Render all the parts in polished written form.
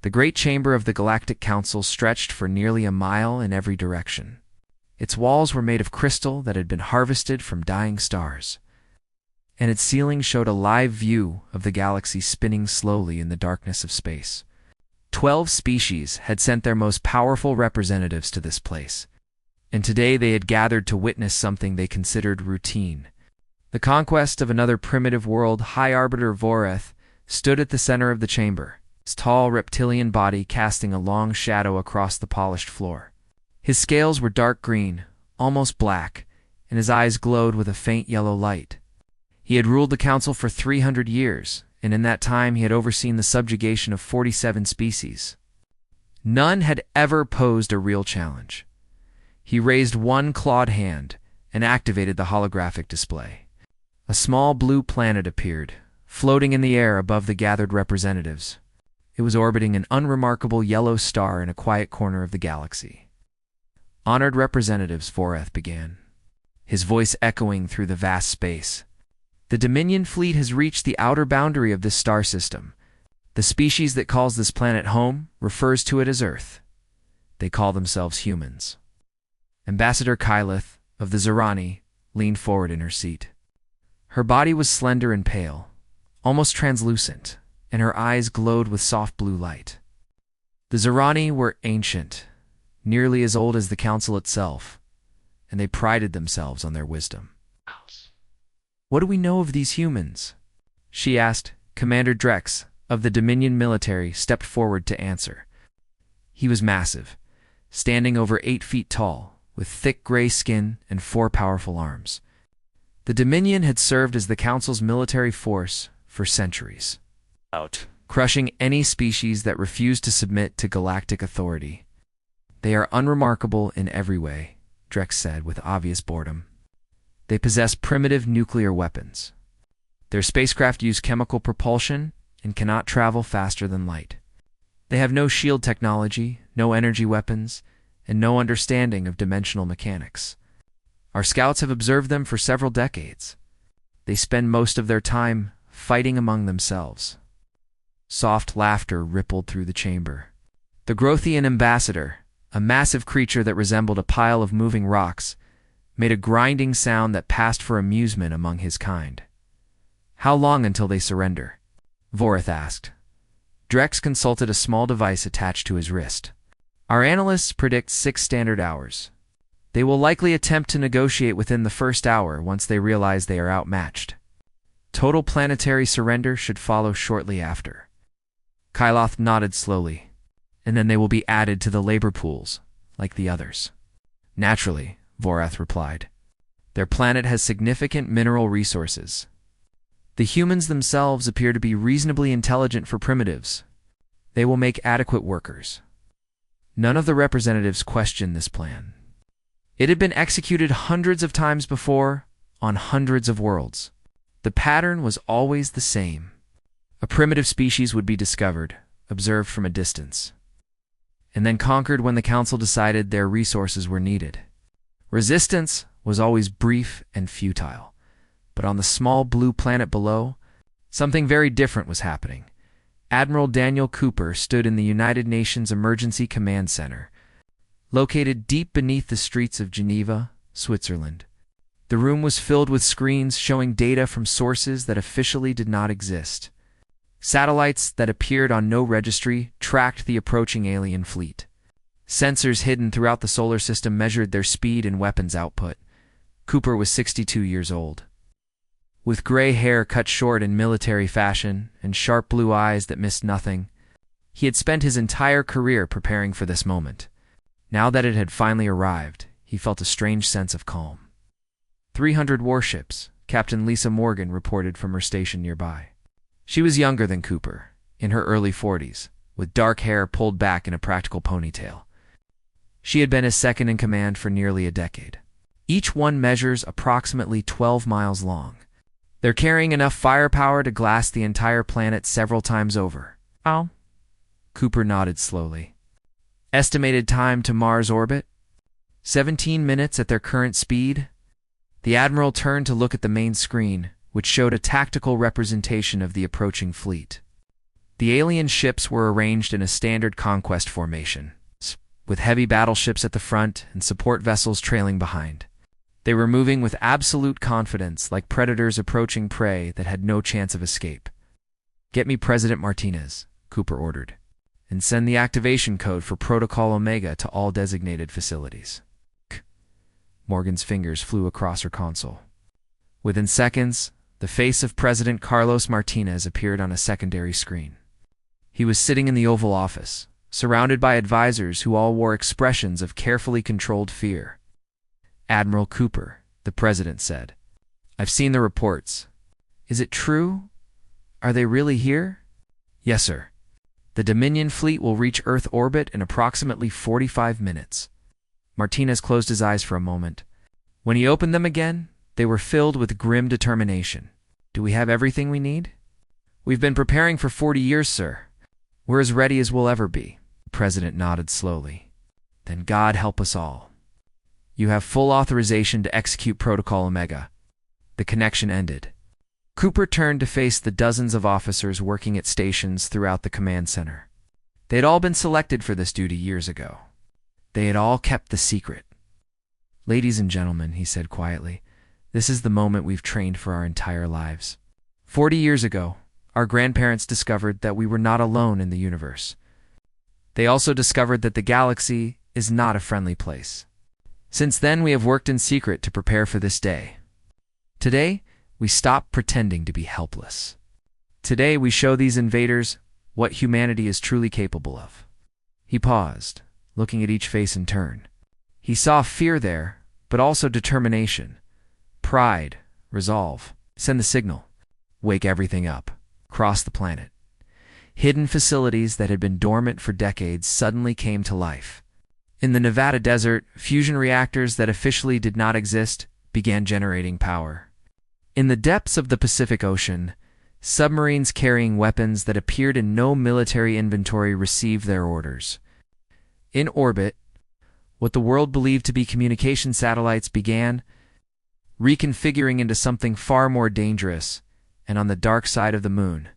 The great chamber of the Galactic Council stretched for nearly a mile in every direction. Its walls were made of crystal that had been harvested from dying stars, and its ceiling showed a live view of the galaxy spinning slowly in the darkness of space. 12 species had sent their most powerful representatives to this place, and today they had gathered to witness something they considered routine. The conquest of another primitive world. High Arbiter Voreth stood at the center of the chamber, his tall reptilian body casting a long shadow across the polished floor. His scales were dark green, almost black, and his eyes glowed with a faint yellow light. He had ruled the council for 300 years, and in that time he had overseen the subjugation of 47 species. None had ever posed a real challenge. He raised one clawed hand and activated the holographic display. A small blue planet appeared, floating in the air above the gathered representatives. It was orbiting an unremarkable yellow star in a quiet corner of the galaxy. "Honored representatives," Voreth began, his voice echoing through the vast space. "The Dominion fleet has reached the outer boundary of this star system. The species that calls this planet home refers to it as Earth. They call themselves humans." Ambassador Kylith of the Zerani leaned forward in her seat. Her body was slender and pale, almost translucent, and her eyes glowed with soft blue light. The Zerani were ancient, nearly as old as the council itself, and they prided themselves on their wisdom. "What do we know of these humans?" she asked. Commander Drex of the Dominion military stepped forward to answer. He was massive, standing over 8 feet tall, with thick gray skin and 4 powerful arms. The Dominion had served as the council's military force for centuries, crushing any species that refused to submit to galactic authority. "They are unremarkable in every way," Drex said with obvious boredom. "They possess primitive nuclear weapons. Their spacecraft use chemical propulsion and cannot travel faster than light. They have no shield technology, no energy weapons, and no understanding of dimensional mechanics. Our scouts have observed them for several decades. They spend most of their time fighting among themselves." Soft laughter rippled through the chamber. The Grothian ambassador, a massive creature that resembled a pile of moving rocks, made a grinding sound that passed for amusement among his kind. "How long until they surrender?" Voreth asked. Drex consulted a small device attached to his wrist. "Our analysts predict 6 standard hours. They will likely attempt to negotiate within the first hour once they realize they are outmatched. Total planetary surrender should follow shortly after." Kyloth nodded slowly. "And then they will be added to the labor pools, like the others." "Naturally," Voreth replied. "Their planet has significant mineral resources. The humans themselves appear to be reasonably intelligent for primitives. They will make adequate workers." None of the representatives questioned this plan. It had been executed hundreds of times before, on hundreds of worlds. The pattern was always the same. A primitive species would be discovered, observed from a distance, and then conquered when the council decided their resources were needed. Resistance was always brief and futile, but on the small blue planet below, something very different was happening. Admiral Daniel Cooper stood in the United Nations Emergency Command Center, located deep beneath the streets of Geneva, Switzerland. The room was filled with screens showing data from sources that officially did not exist. Satellites that appeared on no registry tracked the approaching alien fleet. Sensors hidden throughout the solar system measured their speed and weapons output. Cooper was 62 years old. With gray hair cut short in military fashion and sharp blue eyes that missed nothing, he had spent his entire career preparing for this moment. Now that it had finally arrived, he felt a strange sense of calm. 300 warships, Captain Lisa Morgan reported from her station nearby. She was younger than Cooper, in her early 40s, with dark hair pulled back in a practical ponytail. She had been his second in command for nearly a decade. Each one measures approximately 12 miles long. They're carrying enough firepower to glass the entire planet several times over. "Oh?" Cooper nodded slowly. "Estimated time to Mars orbit? 17 minutes at their current speed." The Admiral turned to look at the main screen, which showed a tactical representation of the approaching fleet. The alien ships were arranged in a standard conquest formation, with heavy battleships at the front and support vessels trailing behind. They were moving with absolute confidence, like predators approaching prey that had no chance of escape. "Get me President Martinez," Cooper ordered, "and send the activation code for Protocol Omega to all designated facilities." Morgan's fingers flew across her console. Within seconds, the face of President Carlos Martinez appeared on a secondary screen. He was sitting in the Oval Office, surrounded by advisors who all wore expressions of carefully controlled fear. "Admiral Cooper," the president said, "I've seen the reports. Is it true? Are they really here?" "Yes, sir. The Dominion fleet will reach Earth orbit in approximately 45 minutes. Martinez closed his eyes for a moment. When he opened them again, they were filled with grim determination. "Do we have everything we need?" "We've been preparing for 40 years, sir. We're as ready as we'll ever be." The president nodded slowly. "Then God help us all. You have full authorization to execute Protocol Omega." The connection ended. Cooper turned to face the dozens of officers working at stations throughout the command center. They had all been selected for this duty years ago. They had all kept the secret. "Ladies and gentlemen," he said quietly, "this is the moment we've trained for our entire lives. 40 years ago, our grandparents discovered that we were not alone in the universe. They also discovered that the galaxy is not a friendly place. Since then, we have worked in secret to prepare for this day. Today, we stop pretending to be helpless. Today, we show these invaders what humanity is truly capable of." He paused, looking at each face in turn. He saw fear there, but also determination, pride, resolve. "Send the signal. Wake everything up." Across the planet, hidden facilities that had been dormant for decades suddenly came to life. In the Nevada desert, fusion reactors that officially did not exist began generating power. In the depths of the Pacific Ocean, submarines carrying weapons that appeared in no military inventory received their orders. In orbit, what the world believed to be communication satellites began reconfiguring into something far more dangerous, and on the dark side of the moon,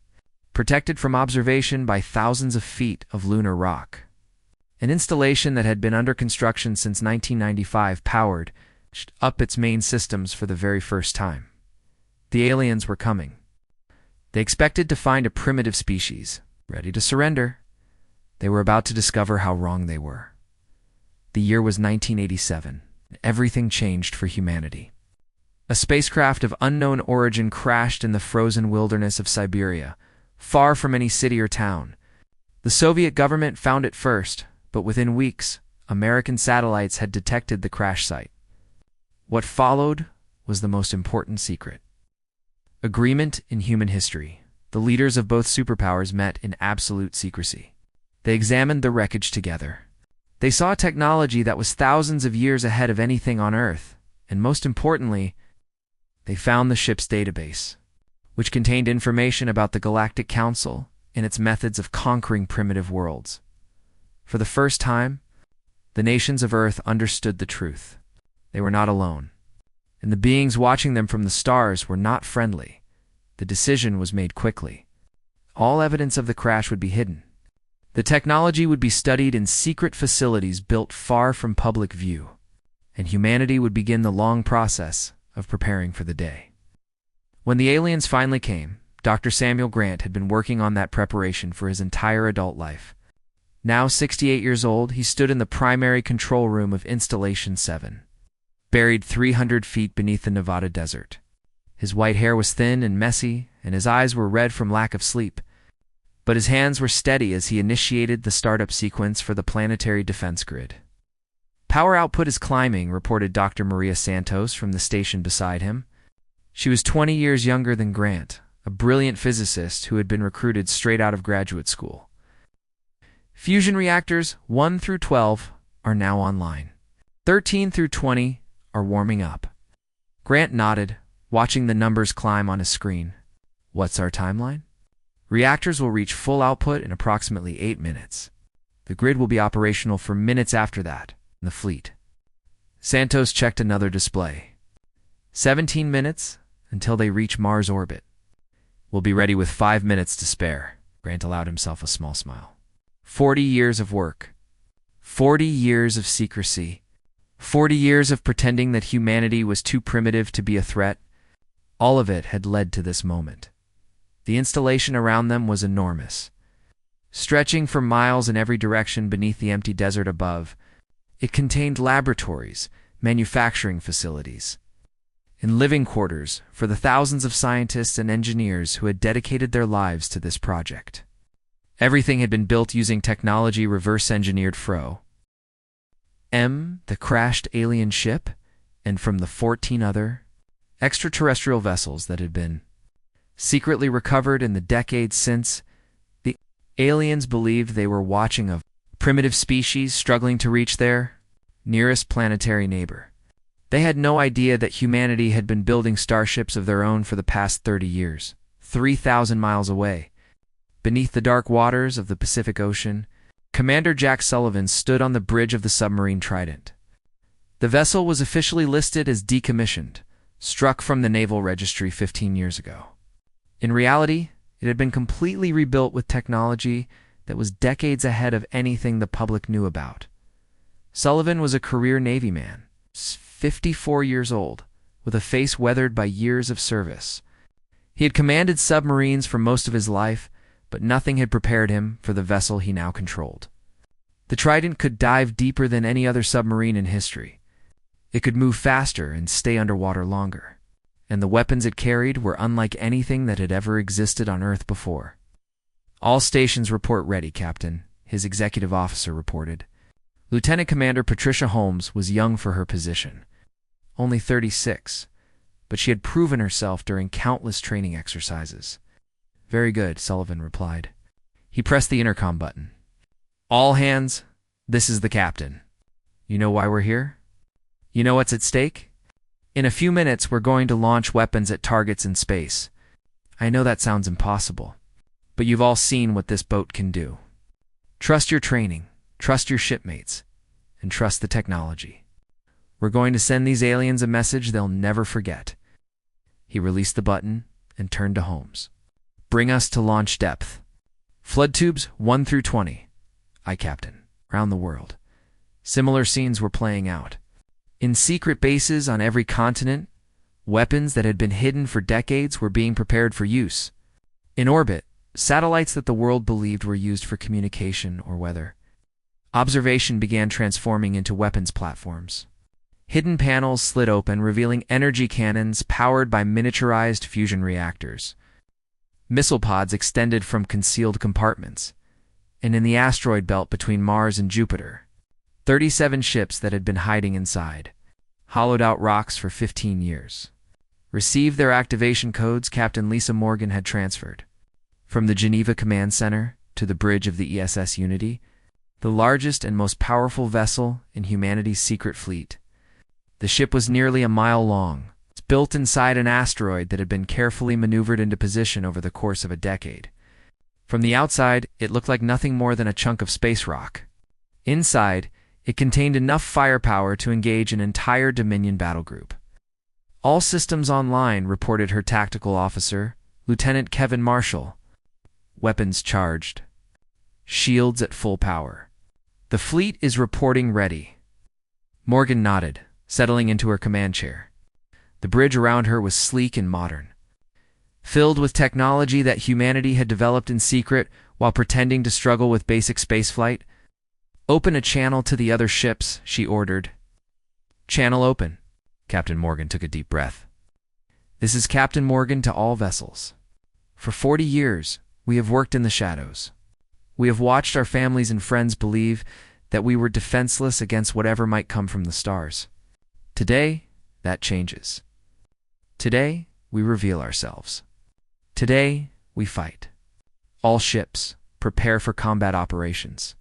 protected from observation by thousands of feet of lunar rock. An installation that had been under construction since 1995 powered up its main systems for the very first time. The aliens were coming. They expected to find a primitive species, ready to surrender. They were about to discover how wrong they were. The year was 1987, and everything changed for humanity. A spacecraft of unknown origin crashed in the frozen wilderness of Siberia, far from any city or town. The Soviet government found it first, but within weeks, American satellites had detected the crash site. What followed was the most important secret. Agreement in human history. The leaders of both superpowers met in absolute secrecy. They examined the wreckage together. They saw technology that was thousands of years ahead of anything on Earth, and most importantly, they found the ship's database, which contained information about the Galactic Council and its methods of conquering primitive worlds. For the first time, the nations of Earth understood the truth. They were not alone, and the beings watching them from the stars were not friendly. The decision was made quickly. All evidence of the crash would be hidden. The technology would be studied in secret facilities built far from public view, and humanity would begin the long process of preparing for the day. When the aliens finally came, Dr. Samuel Grant had been working on that preparation for his entire adult life. Now 68 years old, he stood in the primary control room of Installation 7, buried 300 feet beneath the Nevada desert. His white hair was thin and messy, and his eyes were red from lack of sleep, but his hands were steady as he initiated the startup sequence for the planetary defense grid. "Power output is climbing," reported Dr. Maria Santos from the station beside him. She was 20 years younger than Grant, a brilliant physicist who had been recruited straight out of graduate school. "Fusion reactors 1 through 12 are now online. 13 through 20 are warming up." Grant nodded, watching the numbers climb on his screen. "What's our timeline?" "Reactors will reach full output in approximately 8 minutes. The grid will be operational for minutes after that, in the fleet." Santos checked another display. 17 minutes until they reach Mars orbit. "We'll be ready with 5 minutes to spare." Grant allowed himself a small smile. 40 years of work. 40 years of secrecy. 40 years of pretending that humanity was too primitive to be a threat. All of it had led to this moment. The installation around them was enormous. Stretching for miles in every direction beneath the empty desert above, it contained laboratories, manufacturing facilities, and living quarters for the thousands of scientists and engineers who had dedicated their lives to this project. Everything had been built using technology reverse-engineered from the crashed alien ship and from the 14 other extraterrestrial vessels that had been secretly recovered in the decades since. The aliens believed they were watching a primitive species struggling to reach their nearest planetary neighbor. They had no idea that humanity had been building starships of their own for the past 30 years, 3,000 miles away. Beneath the dark waters of the Pacific Ocean, Commander Jack Sullivan stood on the bridge of the submarine Trident. The vessel was officially listed as decommissioned, struck from the Naval Registry 15 years ago. In reality, it had been completely rebuilt with technology that was decades ahead of anything the public knew about. Sullivan was a career Navy man, 54 years old, with a face weathered by years of service. He had commanded submarines for most of his life, but nothing had prepared him for the vessel he now controlled. The Trident could dive deeper than any other submarine in history. It could move faster and stay underwater longer, and the weapons it carried were unlike anything that had ever existed on Earth before. "All stations report ready, Captain," his executive officer reported. Lieutenant Commander Patricia Holmes was young for her position, only 36, but she had proven herself during countless training exercises. "Very good," Sullivan replied. He pressed the intercom button. "All hands, this is the captain. You know why we're here? You know what's at stake? In a few minutes, we're going to launch weapons at targets in space. I know that sounds impossible, but you've all seen what this boat can do. Trust your training, trust your shipmates, and trust the technology. We're going to send these aliens a message they'll never forget." He released the button and turned to Holmes. "Bring us to launch depth. Flood tubes 1 through 20. Aye, Captain." Around the world, similar scenes were playing out. In secret bases on every continent, weapons that had been hidden for decades were being prepared for use. In orbit, satellites that the world believed were used for communication or weather. Observation began transforming into weapons platforms. Hidden panels slid open, revealing energy cannons powered by miniaturized fusion reactors. Missile pods extended from concealed compartments, and in the asteroid belt between Mars and Jupiter, 37 ships that had been hiding inside, hollowed out rocks for 15 years, received their activation codes Captain Lisa Morgan had transferred. From the Geneva Command Center to the bridge of the ESS Unity, the largest and most powerful vessel in humanity's secret fleet. The ship was nearly a mile long. It's built inside an asteroid that had been carefully maneuvered into position over the course of a decade. From the outside, it looked like nothing more than a chunk of space rock. Inside, it contained enough firepower to engage an entire Dominion battle group. "All systems online," reported her tactical officer, Lieutenant Kevin Marshall. "Weapons charged. Shields at full power. The fleet is reporting ready." Morgan nodded, settling into her command chair. The bridge around her was sleek and modern, filled with technology that humanity had developed in secret while pretending to struggle with basic spaceflight. "Open a channel to the other ships," she ordered. "Channel open." Captain Morgan took a deep breath. "This is Captain Morgan to all vessels. For 40 years, we have worked in the shadows. We have watched our families and friends believe that we were defenseless against whatever might come from the stars. Today, that changes. Today, we reveal ourselves. Today, we fight. All ships, prepare for combat operations."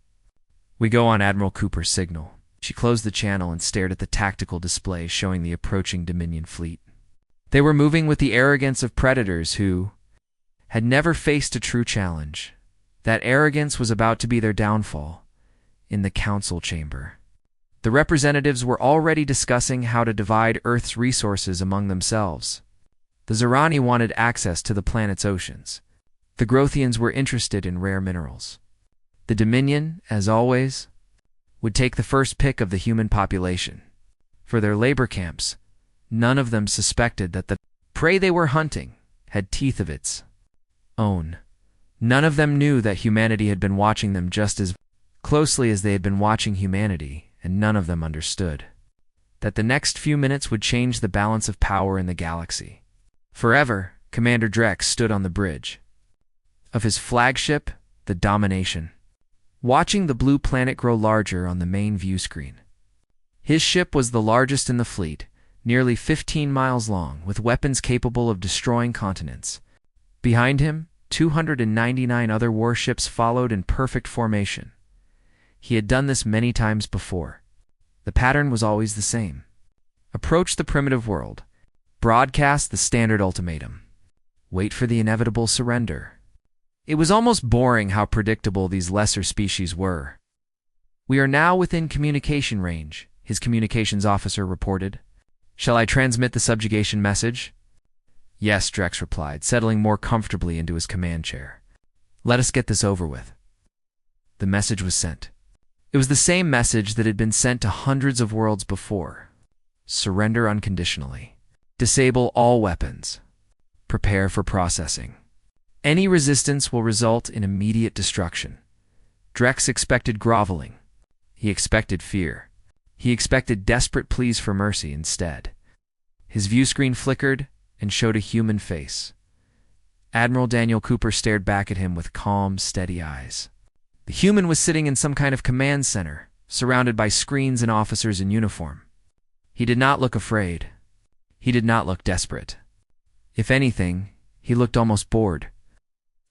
"We go on Admiral Cooper's signal." She closed the channel and stared at the tactical display showing the approaching Dominion fleet. They were moving with the arrogance of predators who had never faced a true challenge. That arrogance was about to be their downfall. In the council chamber, the representatives were already discussing how to divide Earth's resources among themselves. The Zerani wanted access to the planet's oceans. The Grothians were interested in rare minerals. The Dominion, as always, would take the first pick of the human population. For their labor camps, none of them suspected that the prey they were hunting had teeth of its own. None of them knew that humanity had been watching them just as closely as they had been watching humanity, and none of them understood that the next few minutes would change the balance of power in the galaxy. Forever, Commander Drex stood on the bridge of his flagship, the Domination, watching the blue planet grow larger on the main view screen. His ship was the largest in the fleet, nearly 15 miles long, with weapons capable of destroying continents. Behind him, 299 other warships followed in perfect formation. He had done this many times before. The pattern was always the same. Approach the primitive world. Broadcast the standard ultimatum. Wait for the inevitable surrender. It was almost boring how predictable these lesser species were. "We are now within communication range," his communications officer reported. "Shall I transmit the subjugation message?" "Yes," Drex replied, settling more comfortably into his command chair. "Let us get this over with." The message was sent. It was the same message that had been sent to hundreds of worlds before. Surrender unconditionally. Disable all weapons. Prepare for processing. Any resistance will result in immediate destruction. Drex expected groveling. He expected fear. He expected desperate pleas for mercy instead. His view screen flickered and showed a human face. Admiral Daniel Cooper stared back at him with calm, steady eyes. The human was sitting in some kind of command center, surrounded by screens and officers in uniform. He did not look afraid. He did not look desperate. If anything, he looked almost bored.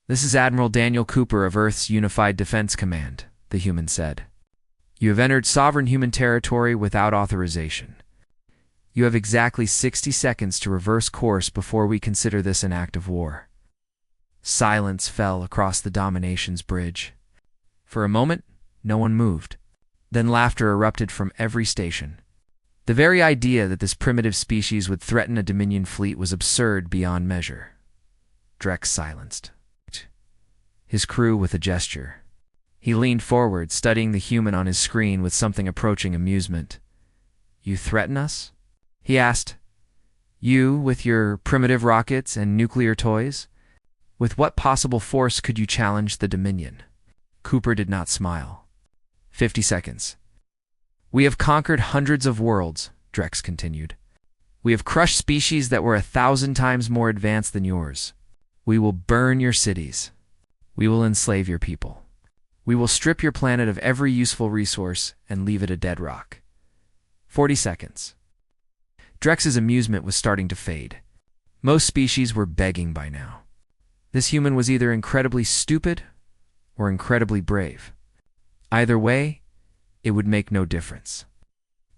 "This is Admiral Daniel Cooper of Earth's Unified Defense Command," the human said. "You have entered sovereign human territory without authorization. You have exactly 60 seconds to reverse course before we consider this an act of war." Silence fell across the Domination's bridge. For a moment, no one moved. Then laughter erupted from every station. The very idea that this primitive species would threaten a Dominion fleet was absurd beyond measure. Drex silenced his crew with a gesture. He leaned forward, studying the human on his screen with something approaching amusement. "You threaten us?" he asked. "You, with your primitive rockets and nuclear toys? With what possible force could you challenge the Dominion?" Cooper did not smile. 50 seconds. "We have conquered hundreds of worlds," Drex continued. "We have crushed species that were 1,000 times more advanced than yours. We will burn your cities. We will enslave your people. We will strip your planet of every useful resource and leave it a dead rock." 40 seconds. Drex's amusement was starting to fade. Most species were begging by now. This human was either incredibly stupid or incredibly brave. Either way, it would make no difference.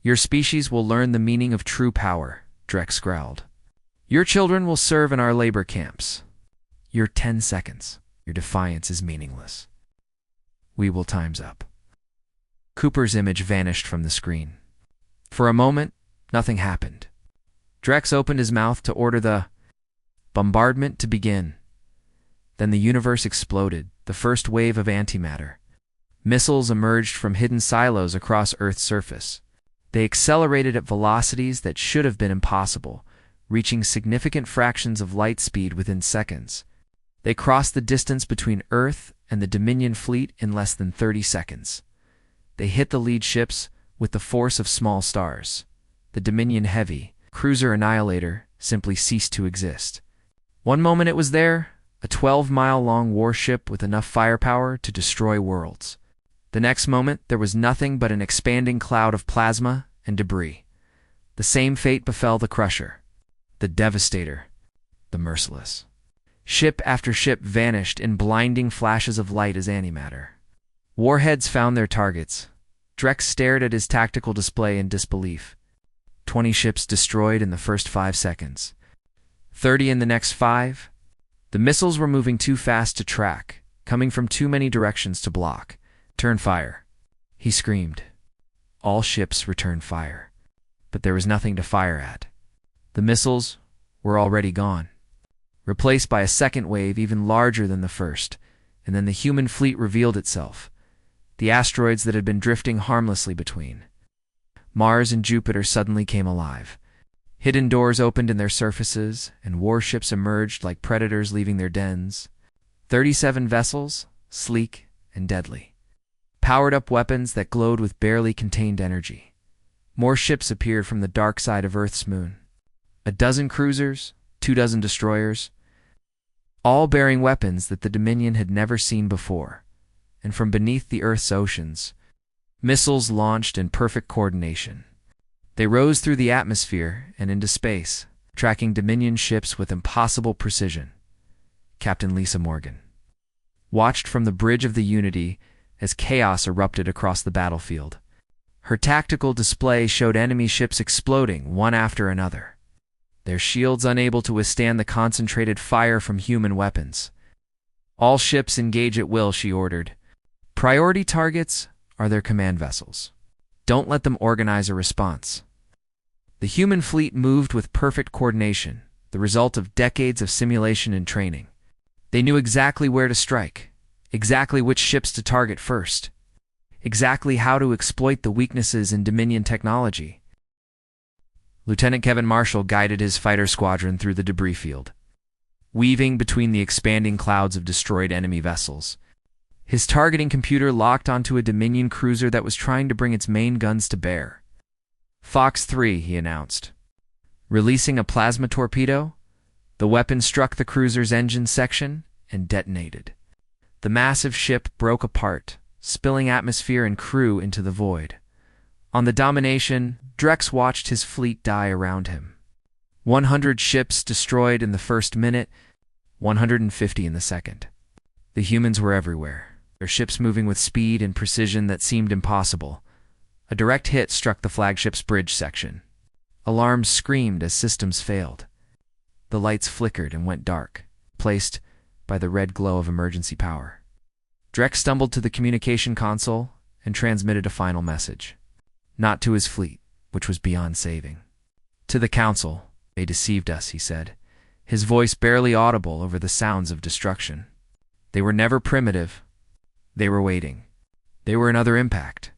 "Your species will learn the meaning of true power," Drex growled. "Your children will serve in our labor camps. Your 10 seconds. Your defiance is meaningless. Weeble time's up." Cooper's image vanished from the screen. For a moment, nothing happened. Drex opened his mouth to order the bombardment to begin. Then the universe exploded, the first wave of antimatter. Missiles emerged from hidden silos across Earth's surface. They accelerated at velocities that should have been impossible, reaching significant fractions of light speed within seconds. They crossed the distance between Earth and the Dominion fleet in less than 30 seconds. They hit the lead ships with the force of small stars. The Dominion Heavy, Cruiser Annihilator, simply ceased to exist. One moment it was there, a 12-mile-long warship with enough firepower to destroy worlds. The next moment, there was nothing but an expanding cloud of plasma and debris. The same fate befell the Crusher, the Devastator, the Merciless. Ship after ship vanished in blinding flashes of light as antimatter. Warheads found their targets. Drex stared at his tactical display in disbelief. 20 ships destroyed in the first 5 seconds. 30 in the next 5. The missiles were moving too fast to track, coming from too many directions to block. "Turn fire," he screamed. All ships returned fire, but there was nothing to fire at. The missiles were already gone. replaced by a second wave even larger than the first, and then the human fleet revealed itself, the asteroids that had been drifting harmlessly between. Mars and Jupiter suddenly came alive. Hidden doors opened in their surfaces, and warships emerged like predators leaving their dens. 37 vessels, sleek and deadly. Powered-up weapons that glowed with barely contained energy. More ships appeared from the dark side of Earth's moon. A dozen cruisers, 24 destroyers, all bearing weapons that the Dominion had never seen before. And from beneath the Earth's oceans, missiles launched in perfect coordination. They rose through the atmosphere and into space, tracking Dominion ships with impossible precision. Captain Lisa Morgan watched from the bridge of the Unity as chaos erupted across the battlefield. Her tactical display showed enemy ships exploding one after another, their shields unable to withstand the concentrated fire from human weapons. All ships engage at will, she ordered. Priority targets are their command vessels. Don't let them organize a response. The human fleet moved with perfect coordination, the result of decades of simulation and training. They knew exactly where to strike, exactly which ships to target first, exactly how to exploit the weaknesses in Dominion technology. Lieutenant Kevin Marshall guided his fighter squadron through the debris field, weaving between the expanding clouds of destroyed enemy vessels. His targeting computer locked onto a Dominion cruiser that was trying to bring its main guns to bear. Fox 3, he announced. Releasing a plasma torpedo, the weapon struck the cruiser's engine section and detonated. The massive ship broke apart, spilling atmosphere and crew into the void. On the Domination, Drex watched his fleet die around him. 100 ships destroyed in the first minute, 150 in the second. The humans were everywhere, their ships moving with speed and precision that seemed impossible. A direct hit struck the flagship's bridge section. Alarms screamed as systems failed. The lights flickered and went dark, replaced by the red glow of emergency power. Drex stumbled to the communication console and transmitted a final message. Not to his fleet, which was beyond saving. To the Council, they deceived us, he said, his voice barely audible over the sounds of destruction. They were never primitive. They were waiting. They were another impact.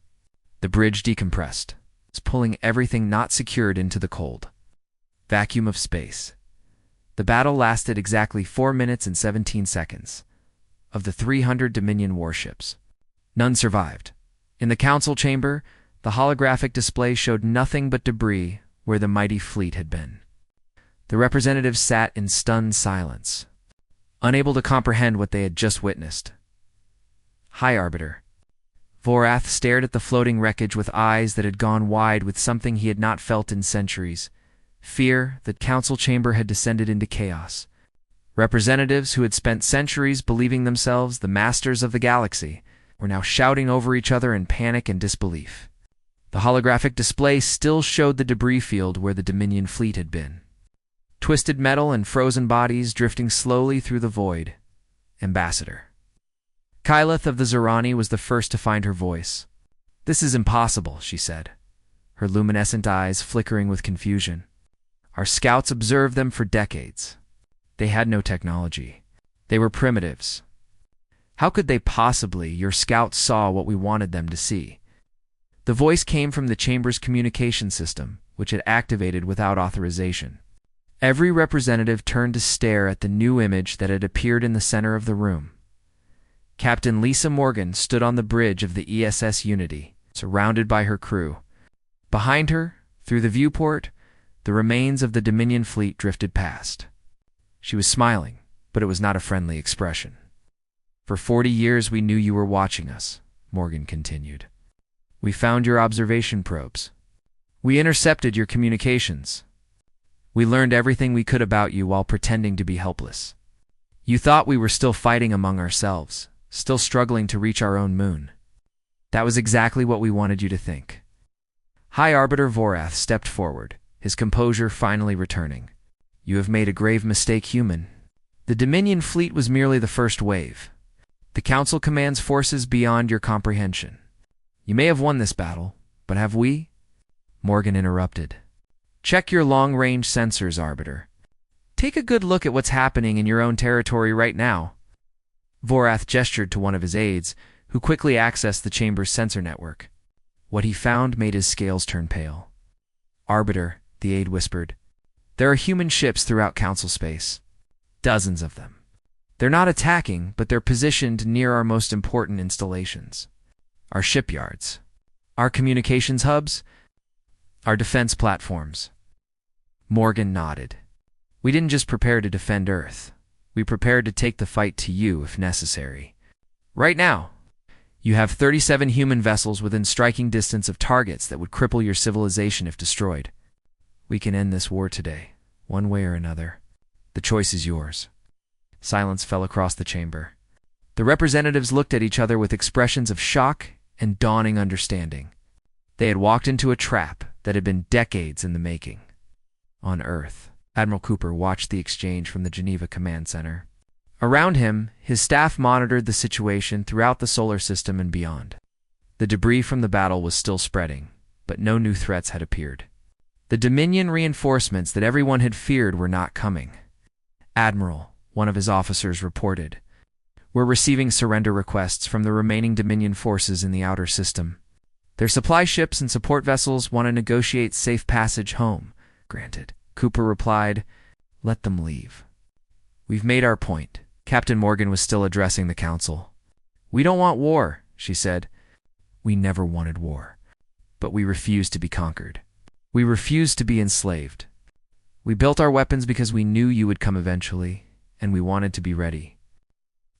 The bridge decompressed, pulling everything not secured into the cold vacuum of space. The battle lasted exactly 4 minutes and 17 seconds. Of the 300 Dominion warships, none survived. In the council chamber, the holographic display showed nothing but debris where the mighty fleet had been. The representatives sat in stunned silence, unable to comprehend what they had just witnessed. High Arbiter. Vorath stared at the floating wreckage with eyes that had gone wide with something he had not felt in centuries. Fear. The council chamber had descended into chaos. Representatives who had spent centuries believing themselves the masters of the galaxy were now shouting over each other in panic and disbelief. The holographic display still showed the debris field where the Dominion fleet had been. Twisted metal and frozen bodies drifting slowly through the void. Ambassador. Kyleth of the Zerani was the first to find her voice. "This is impossible," she said, her luminescent eyes flickering with confusion. "Our scouts observed them for decades. They had no technology. They were primitives. How could they possibly? Your scouts saw what we wanted them to see." The voice came from the chamber's communication system, which had activated without authorization. Every representative turned to stare at the new image that had appeared in the center of the room. Captain Lisa Morgan stood on the bridge of the ESS Unity, surrounded by her crew. Behind her, through the viewport, the remains of the Dominion fleet drifted past. She was smiling, but it was not a friendly expression. "For 40 years we knew you were watching us," Morgan continued. "We found your observation probes. We intercepted your communications. We learned everything we could about you while pretending to be helpless. You thought we were still fighting among ourselves, still struggling to reach our own moon. That was exactly what we wanted you to think." High Arbiter Vorath stepped forward, his composure finally returning. "You have made a grave mistake, human. The Dominion fleet was merely the first wave. The Council commands forces beyond your comprehension. You may have won this battle, but have we?" Morgan interrupted. "Check your long-range sensors, Arbiter. Take a good look at what's happening in your own territory right now. Vorath gestured to one of his aides, who quickly accessed the chamber's sensor network. What he found made his scales turn pale. Arbiter, the aide whispered, there are human ships throughout Council space. Dozens of them. They're not attacking, but they're positioned near our most important installations. Our shipyards. Our communications hubs. Our defense platforms. Morgan nodded. We didn't just prepare to defend Earth. We prepared to take the fight to you if necessary. Right now, you have 37 human vessels within striking distance of targets that would cripple your civilization if destroyed. We can end this war today, one way or another. The choice is yours. Silence fell across the chamber. The representatives looked at each other with expressions of shock and dawning understanding. They had walked into a trap that had been decades in the making. On Earth, Admiral Cooper watched the exchange from the Geneva Command Center. Around him, his staff monitored the situation throughout the solar system and beyond. The debris from the battle was still spreading, but no new threats had appeared. The Dominion reinforcements that everyone had feared were not coming. Admiral, one of his officers reported, we're receiving surrender requests from the remaining Dominion forces in the outer system. Their supply ships and support vessels want to negotiate safe passage home. Granted. Cooper replied, let them leave. We've made our point. Captain Morgan was still addressing the council. We don't want war, she said. We never wanted war. But we refused to be conquered. We refused to be enslaved. We built our weapons because we knew you would come eventually, and we wanted to be ready.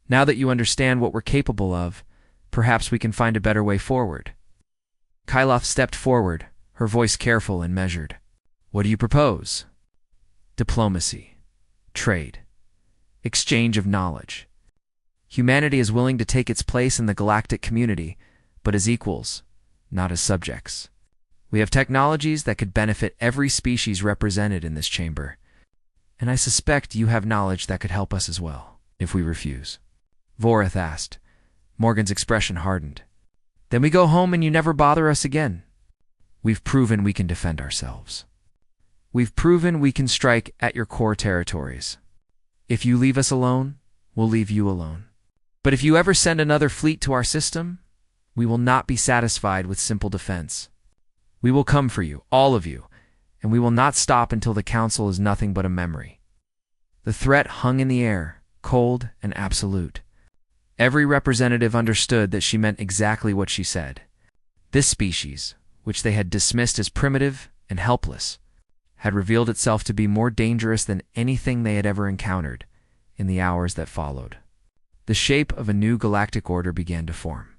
Now that you understand what we're capable of, perhaps we can find a better way forward. Kyloff stepped forward, her voice careful and measured. What do you propose? Diplomacy. Trade. Exchange of knowledge. Humanity is willing to take its place in the galactic community, but as equals, not as subjects. We have technologies that could benefit every species represented in this chamber, and I suspect you have knowledge that could help us as well, if we refuse. Vorath asked. Morgan's expression hardened. Then we go home and you never bother us again. We've proven we can defend ourselves. We've proven we can strike at your core territories. If you leave us alone, we'll leave you alone. But if you ever send another fleet to our system, we will not be satisfied with simple defense. We will come for you, all of you, and we will not stop until the Council is nothing but a memory. The threat hung in the air, cold and absolute. Every representative understood that she meant exactly what she said. This species, which they had dismissed as primitive and helpless, had revealed itself to be more dangerous than anything they had ever encountered in the hours that followed. The shape of a new galactic order began to form.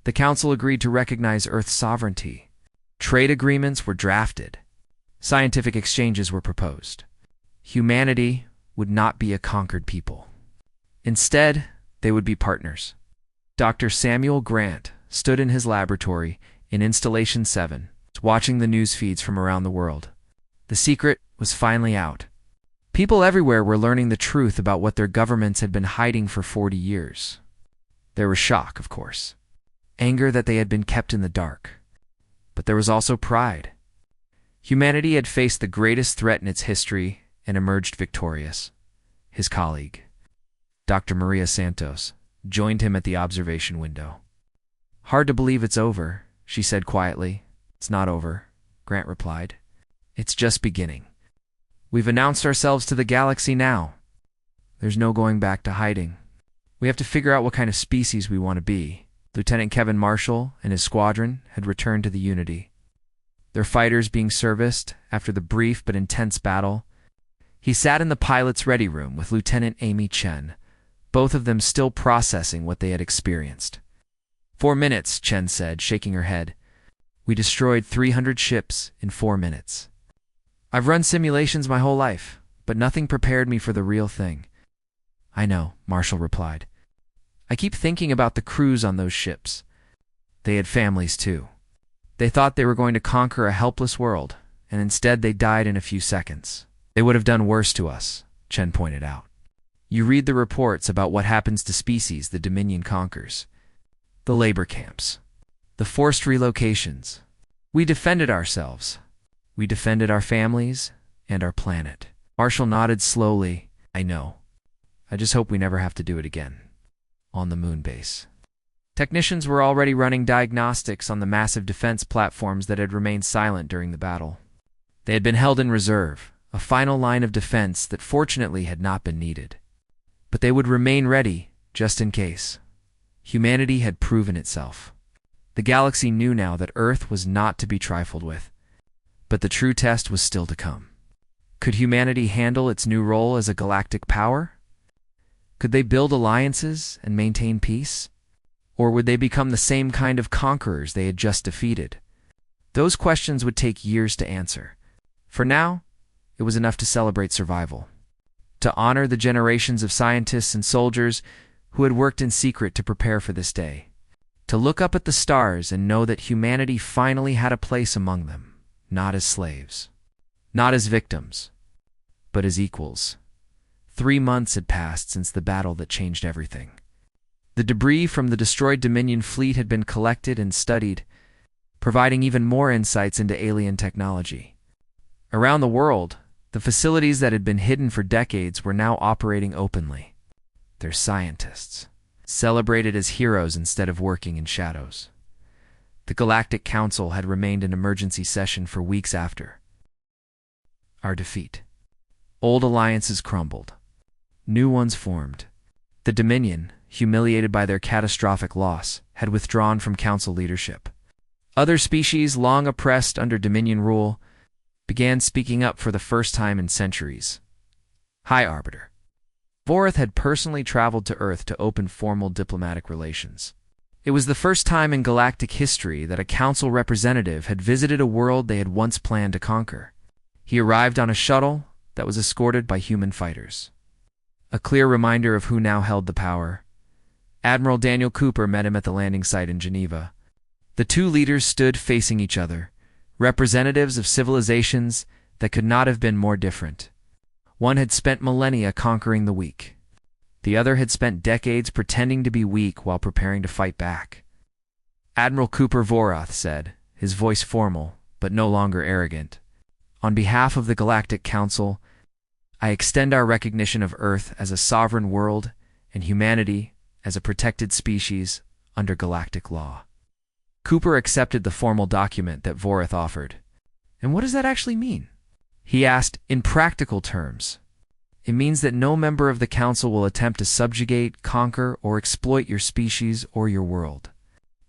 The Council agreed to recognize Earth's sovereignty. Trade agreements were drafted. Scientific exchanges were proposed. Humanity would not be a conquered people. Instead, they would be partners. Dr. Samuel Grant stood in his laboratory in Installation 7, watching the news feeds from around the world. The secret was finally out. People everywhere were learning the truth about what their governments had been hiding for 40 years. There was shock, of course. Anger that they had been kept in the dark. But there was also pride. Humanity had faced the greatest threat in its history and emerged victorious. His colleague, Dr. Maria Santos, joined him at the observation window. Hard to believe it's over, she said quietly. It's not over, Grant replied. It's just beginning. We've announced ourselves to the galaxy now. There's no going back to hiding. We have to figure out what kind of species we want to be. Lieutenant Kevin Marshall and his squadron had returned to the Unity. Their fighters being serviced after the brief but intense battle. He sat in the pilot's ready room with Lieutenant Amy Chen, both of them still processing what they had experienced. 4 minutes, Chen said, shaking her head. We destroyed 300 ships in 4 minutes. I've run simulations my whole life, but nothing prepared me for the real thing. I know, Marshall replied. I keep thinking about the crews on those ships. They had families too. They thought they were going to conquer a helpless world, and instead they died in a few seconds. They would have done worse to us, Chen pointed out. You read the reports about what happens to species the Dominion conquers. The labor camps. The forced relocations. We defended ourselves. We defended our families and our planet. Marshall nodded slowly. I know. I just hope we never have to do it again. On the moon base. Technicians were already running diagnostics on the massive defense platforms that had remained silent during the battle. They had been held in reserve, a final line of defense that fortunately had not been needed. But they would remain ready, just in case. Humanity had proven itself. The galaxy knew now that Earth was not to be trifled with. But the true test was still to come. Could humanity handle its new role as a galactic power? Could they build alliances and maintain peace? Or would they become the same kind of conquerors they had just defeated? Those questions would take years to answer. For now, it was enough to celebrate survival. To honor the generations of scientists and soldiers who had worked in secret to prepare for this day. To look up at the stars and know that humanity finally had a place among them, not as slaves, not as victims, but as equals. 3 months had passed since the battle that changed everything. The debris from the destroyed Dominion fleet had been collected and studied, providing even more insights into alien technology. Around the world, the facilities that had been hidden for decades were now operating openly. Their scientists, celebrated as heroes instead of working in shadows. The Galactic Council had remained in emergency session for weeks after our defeat. Old alliances crumbled. New ones formed. The Dominion, humiliated by their catastrophic loss, had withdrawn from Council leadership. Other species, long oppressed under Dominion rule, began speaking up for the first time in centuries. High Arbiter. Vorath had personally traveled to Earth to open formal diplomatic relations. It was the first time in galactic history that a Council representative had visited a world they had once planned to conquer. He arrived on a shuttle that was escorted by human fighters. A clear reminder of who now held the power. Admiral Daniel Cooper met him at the landing site in Geneva. The two leaders stood facing each other, representatives of civilizations that could not have been more different. One had spent millennia conquering the weak. The other had spent decades pretending to be weak while preparing to fight back. Admiral Cooper Vorath said, his voice formal, but no longer arrogant. On behalf of the Galactic Council, I extend our recognition of Earth as a sovereign world and humanity as a protected species under galactic law. Cooper accepted the formal document that Vorath offered. And what does that actually mean? He asked, in practical terms. It means that no member of the Council will attempt to subjugate, conquer, or exploit your species or your world.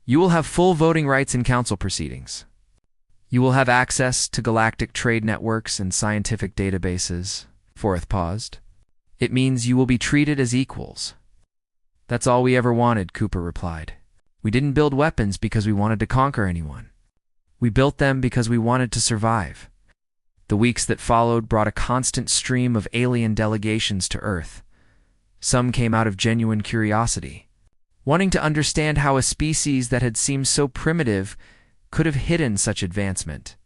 You will have full voting rights in Council proceedings. You will have access to galactic trade networks and scientific databases. Vorath paused. It means you will be treated as equals. That's all we ever wanted, Cooper replied. We didn't build weapons because we wanted to conquer anyone. We built them because we wanted to survive. The weeks that followed brought a constant stream of alien delegations to Earth. Some came out of genuine curiosity, wanting to understand how a species that had seemed so primitive could have hidden such advancement.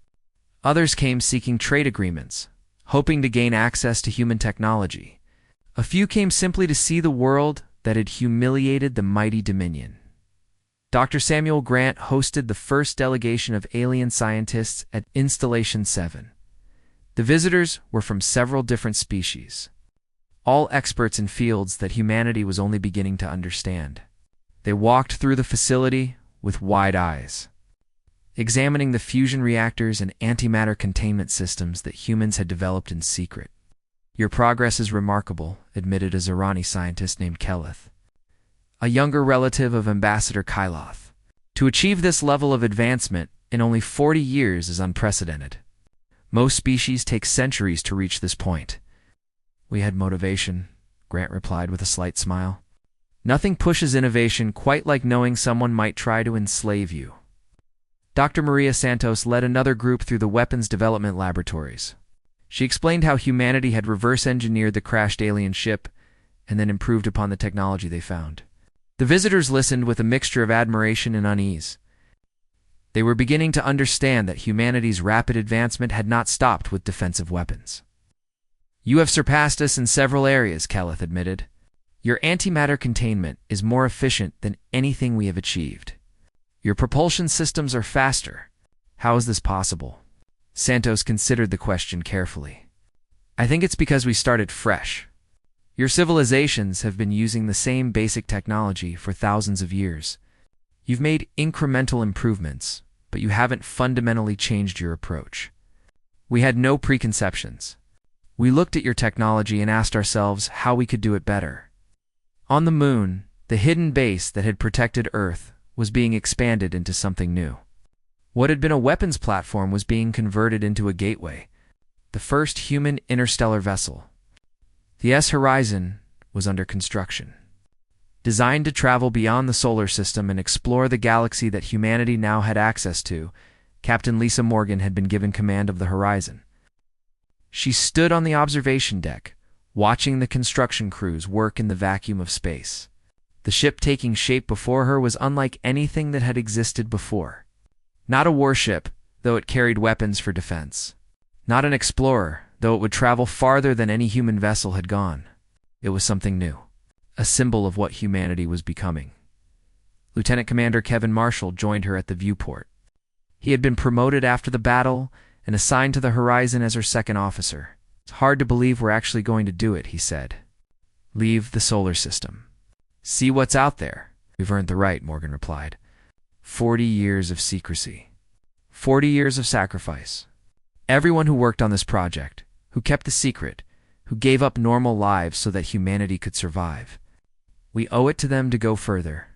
Others came seeking trade agreements, hoping to gain access to human technology. A few came simply to see the world that had humiliated the mighty Dominion. Dr. Samuel Grant hosted the first delegation of alien scientists at Installation 7. The visitors were from several different species, all experts in fields that humanity was only beginning to understand. They walked through the facility with wide eyes, examining the fusion reactors and antimatter containment systems that humans had developed in secret. Your progress is remarkable, admitted a Zerani scientist named Keleth, a younger relative of Ambassador Kyloth. To achieve this level of advancement in only 40 years is unprecedented. Most species take centuries to reach this point. We had motivation, Grant replied with a slight smile. Nothing pushes innovation quite like knowing someone might try to enslave you. Dr. Maria Santos led another group through the weapons development laboratories. She explained how humanity had reverse-engineered the crashed alien ship and then improved upon the technology they found. The visitors listened with a mixture of admiration and unease. They were beginning to understand that humanity's rapid advancement had not stopped with defensive weapons. You have surpassed us in several areas, Keleth admitted. Your antimatter containment is more efficient than anything we have achieved. Your propulsion systems are faster. How is this possible? Santos considered the question carefully. I think it's because we started fresh. Your civilizations have been using the same basic technology for thousands of years. You've made incremental improvements, but you haven't fundamentally changed your approach. We had no preconceptions. We looked at your technology and asked ourselves how we could do it better. On the moon, the hidden base that had protected Earth was being expanded into something new. What had been a weapons platform was being converted into a gateway, the first human interstellar vessel. The S-Horizon was under construction. Designed to travel beyond the solar system and explore the galaxy that humanity now had access to, Captain Lisa Morgan had been given command of the Horizon. She stood on the observation deck, watching the construction crews work in the vacuum of space. The ship taking shape before her was unlike anything that had existed before. Not a warship, though it carried weapons for defense. Not an explorer, though it would travel farther than any human vessel had gone. It was something new, a symbol of what humanity was becoming. Lieutenant Commander Kevin Marshall joined her at the viewport. He had been promoted after the battle and assigned to the Horizon as her second officer. It's hard to believe we're actually going to do it, he said. Leave the solar system. See what's out there. We've earned the right, Morgan replied. 40 years of secrecy. 40 years of sacrifice. Everyone who worked on this project, who kept the secret, who gave up normal lives so that humanity could survive. We owe it to them to go further.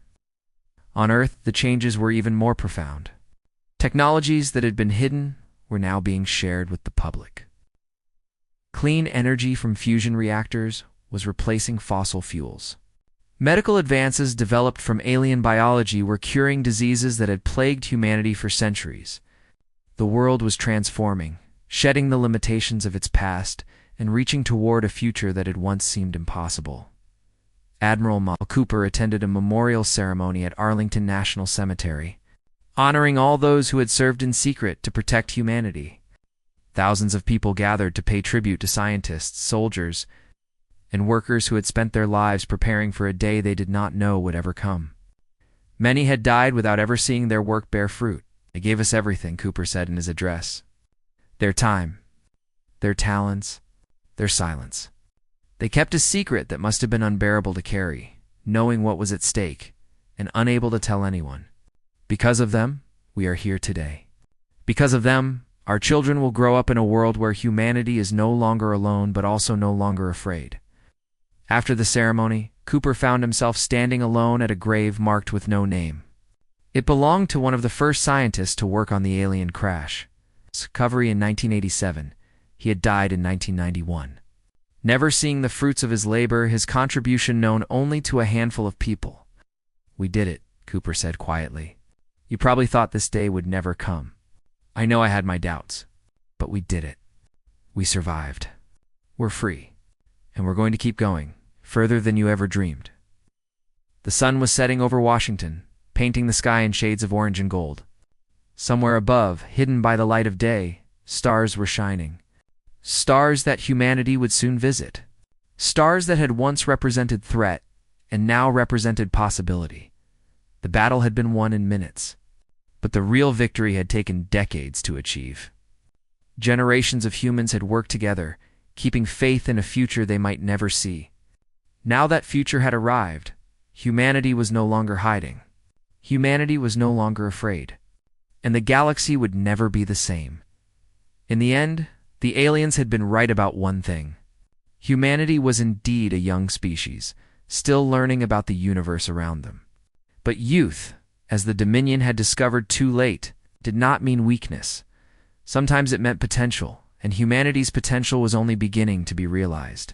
On Earth, the changes were even more profound. Technologies that had been hidden were now being shared with the public. Clean energy from fusion reactors was replacing fossil fuels. Medical advances developed from alien biology were curing diseases that had plagued humanity for centuries. The world was transforming, shedding the limitations of its past and reaching toward a future that had once seemed impossible. Admiral Mal Cooper attended a memorial ceremony at Arlington National Cemetery, honoring all those who had served in secret to protect humanity. Thousands of people gathered to pay tribute to scientists, soldiers, and workers who had spent their lives preparing for a day they did not know would ever come. Many had died without ever seeing their work bear fruit. They gave us everything, Cooper said in his address. Their time, their talents, their silence. They kept a secret that must have been unbearable to carry, knowing what was at stake, and unable to tell anyone. Because of them, we are here today. Because of them, our children will grow up in a world where humanity is no longer alone but also no longer afraid. After the ceremony, Cooper found himself standing alone at a grave marked with no name. It belonged to one of the first scientists to work on the alien crash. Discovery in 1987. He had died in 1991. Never seeing the fruits of his labor, his contribution known only to a handful of people. We did it, Cooper said quietly. You probably thought this day would never come. I know I had my doubts, but we did it. We survived. We're free, and we're going to keep going, further than you ever dreamed. The sun was setting over Washington, painting the sky in shades of orange and gold. Somewhere above, hidden by the light of day, stars were shining. Stars that humanity would soon visit. Stars that had once represented threat and now represented possibility. The battle had been won in minutes, but the real victory had taken decades to achieve. Generations of humans had worked together, keeping faith in a future they might never see. Now that future had arrived, humanity was no longer hiding. Humanity was no longer afraid. And the galaxy would never be the same. In the end, the aliens had been right about one thing. Humanity was indeed a young species, still learning about the universe around them. But youth, as the Dominion had discovered too late, did not mean weakness. Sometimes it meant potential, and humanity's potential was only beginning to be realized.